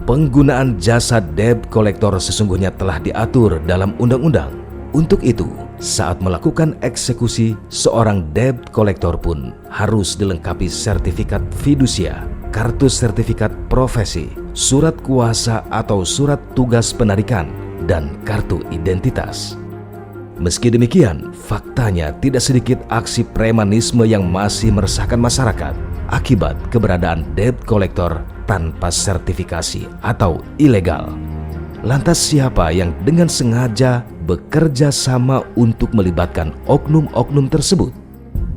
Penggunaan jasa debt collector sesungguhnya telah diatur dalam undang-undang. Untuk itu, saat melakukan eksekusi, seorang debt collector pun harus dilengkapi sertifikat fidusia, kartu sertifikat profesi, surat kuasa atau surat tugas penarikan, dan kartu identitas. Meski demikian, faktanya tidak sedikit aksi premanisme yang masih meresahkan masyarakat akibat keberadaan debt collector tanpa sertifikasi atau ilegal. Lantas siapa yang dengan sengaja bekerja sama untuk melibatkan oknum-oknum tersebut?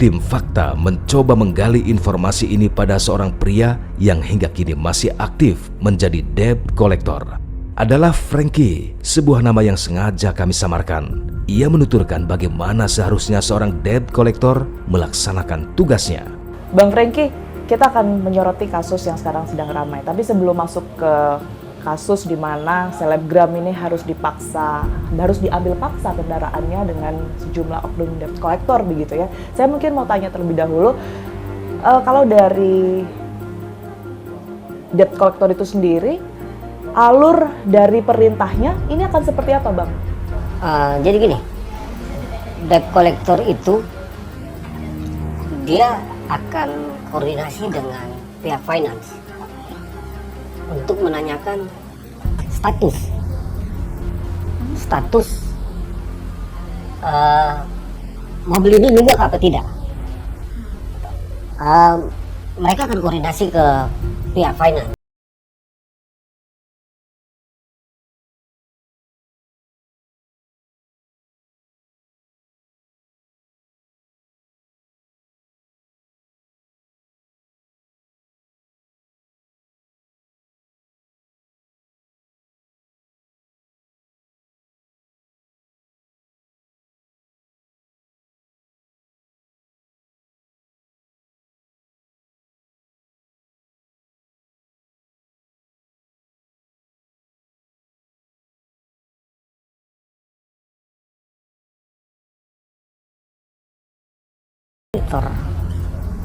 Tim Fakta mencoba menggali informasi ini pada seorang pria yang hingga kini masih aktif menjadi debt collector. Adalah Frankie, sebuah nama yang sengaja kami samarkan. Ia menuturkan bagaimana seharusnya seorang debt collector melaksanakan tugasnya. Bang Frankie, kita akan menyoroti kasus yang sekarang sedang ramai. Tapi sebelum masuk ke kasus di mana selebgram ini harus diambil paksa kendaraannya dengan sejumlah oknum debt collector begitu ya. Saya mungkin mau tanya terlebih dahulu, kalau dari debt collector itu sendiri, alur dari perintahnya ini akan seperti apa, Bang? Jadi gini, debt collector itu dia akan koordinasi dengan pihak finance untuk menanyakan status mobil ini nunggak apa tidak. Mereka akan koordinasi ke pihak finance.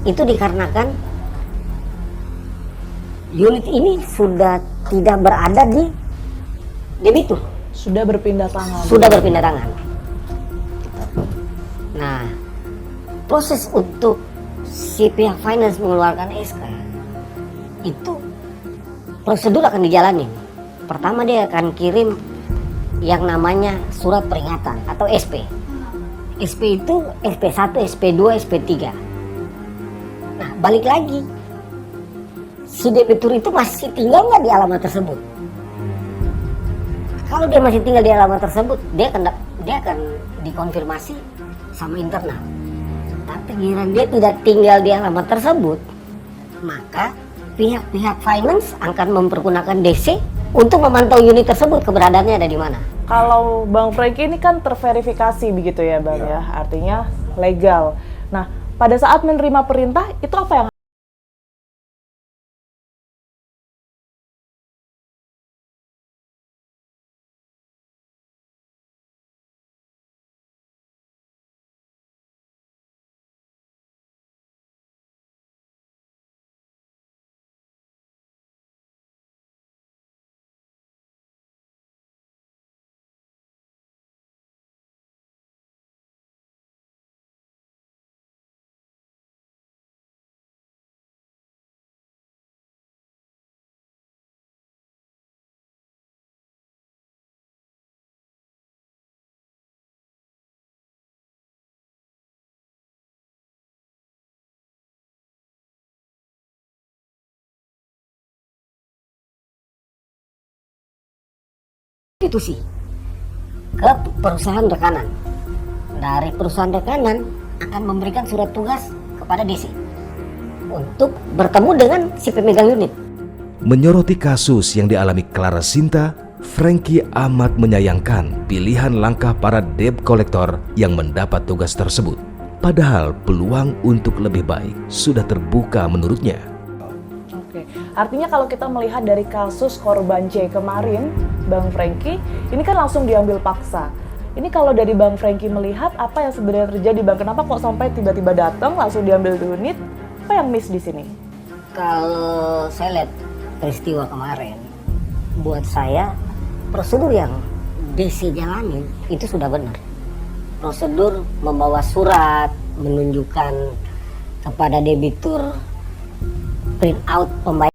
Itu dikarenakan unit ini sudah tidak berada di debitur, Sudah berpindah tangan. Nah, proses untuk si pihak finance mengeluarkan SK itu prosedur akan dijalani. Pertama dia akan kirim yang namanya surat peringatan atau SP. SP itu SP1, SP2, SP3. Nah, balik lagi, si debitur itu masih tinggal nggak di alamat tersebut. Kalau dia masih tinggal di alamat tersebut, dia akan dikonfirmasi sama internal. Tapi giliran dia tidak tinggal di alamat tersebut, maka pihak-pihak finance akan mempergunakan DC untuk memantau unit tersebut keberadaannya ada di mana. Kalau Bang Frankie ini kan terverifikasi begitu ya, Bang ya, artinya legal. Nah, pada saat menerima perintah itu apa yang Institusi ke perusahaan rekanan. Dari perusahaan rekanan akan memberikan surat tugas kepada DC untuk bertemu dengan si pemegang unit. Menyoroti kasus yang dialami Clara Sinta, Frankie amat menyayangkan pilihan langkah para debt collector yang mendapat tugas tersebut. Padahal peluang untuk lebih baik sudah terbuka menurutnya. Oke, artinya kalau kita melihat dari kasus korban C kemarin, Bang Frankie, ini kan langsung diambil paksa. Ini kalau dari Bang Frankie melihat apa yang sebenarnya terjadi, Bang? Kenapa kok sampai tiba-tiba datang langsung diambil unit? Apa yang miss di sini? Kalau saya lihat peristiwa kemarin, buat saya prosedur yang DC jalanin itu sudah benar. Prosedur membawa surat menunjukkan kepada debitur print out pembayaran.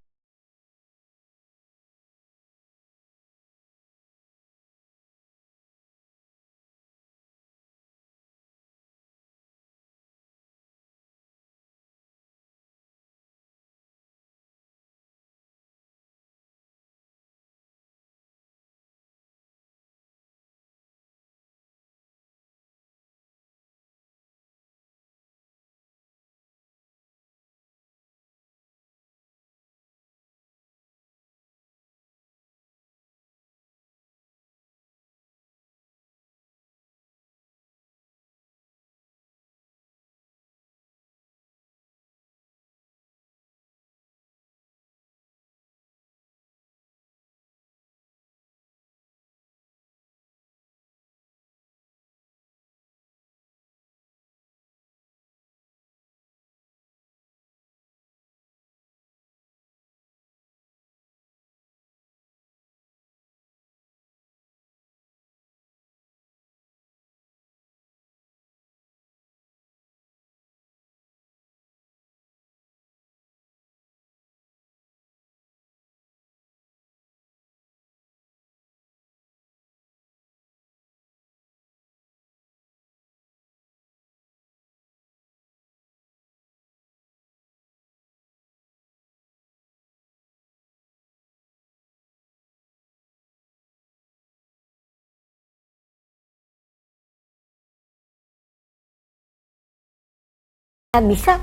Bisa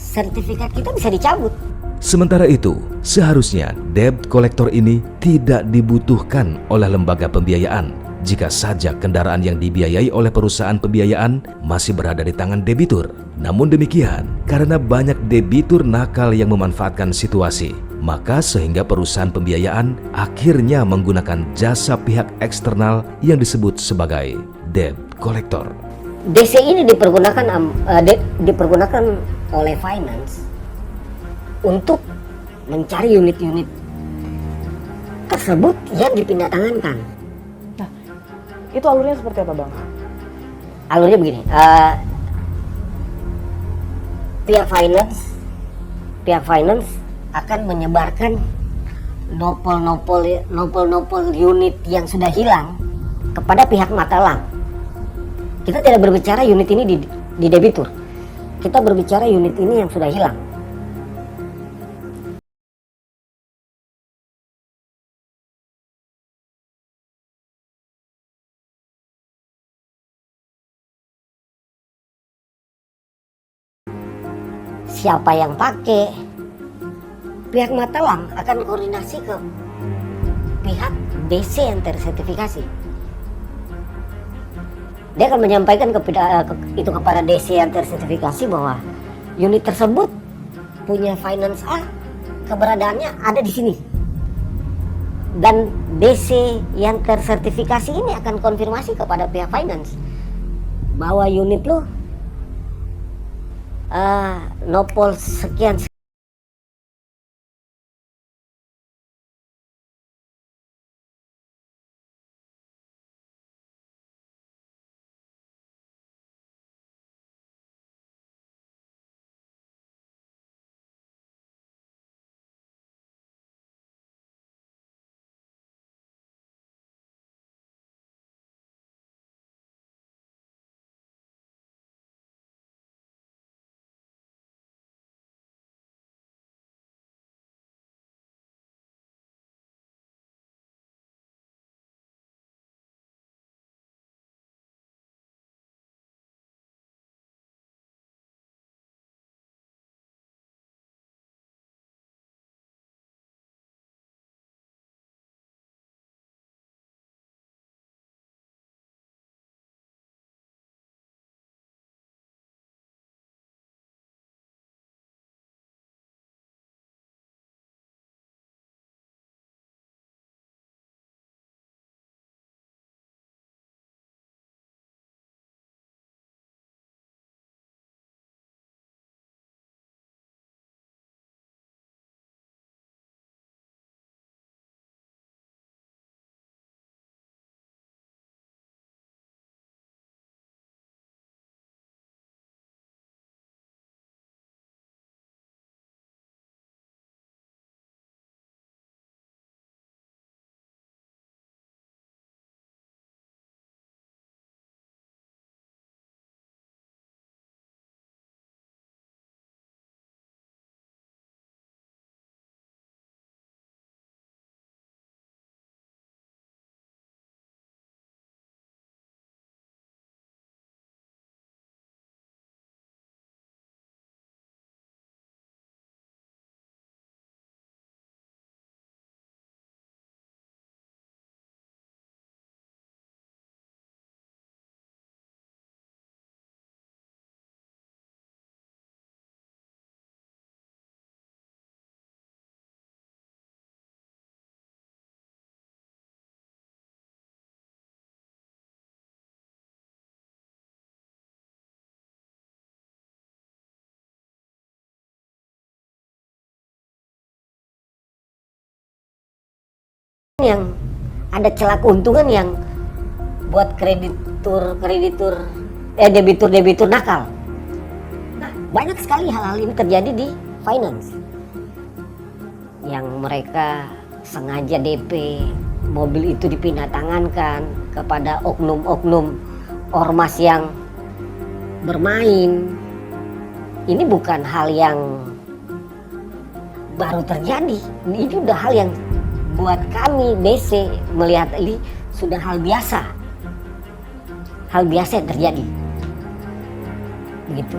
sertifikat kita bisa dicabut. Sementara itu, seharusnya debt collector ini tidak dibutuhkan oleh lembaga pembiayaan jika saja kendaraan yang dibiayai oleh perusahaan pembiayaan masih berada di tangan debitur. Namun demikian, karena banyak debitur nakal yang memanfaatkan situasi, maka sehingga perusahaan pembiayaan akhirnya menggunakan jasa pihak eksternal yang disebut sebagai debt collector. DC ini dipergunakan oleh finance untuk mencari unit-unit tersebut yang dipindahtangankan. Nah, itu alurnya seperti apa, Bang? Alurnya begini, pihak finance akan menyebarkan nopol unit yang sudah hilang kepada pihak matalang. Kita tidak berbicara unit ini di debitur. Kita berbicara unit ini yang sudah hilang. Siapa yang pakai? Pihak matalang akan koordinasi ke pihak DC yang tersertifikasi. Dia akan menyampaikan kepada DC yang tersertifikasi bahwa unit tersebut punya finance A, keberadaannya ada di sini. Dan DC yang tersertifikasi ini akan konfirmasi kepada pihak finance bahwa unit lo nopol sekian yang ada celah keuntungan yang buat debitur nakal. Nah, banyak sekali hal-hal ini terjadi di finance, yang mereka sengaja DP mobil itu dipindah tangankan kepada oknum-oknum ormas yang bermain. Ini bukan hal yang baru terjadi, ini udah hal yang buat kami BC melihat ini sudah hal biasa yang terjadi begitu.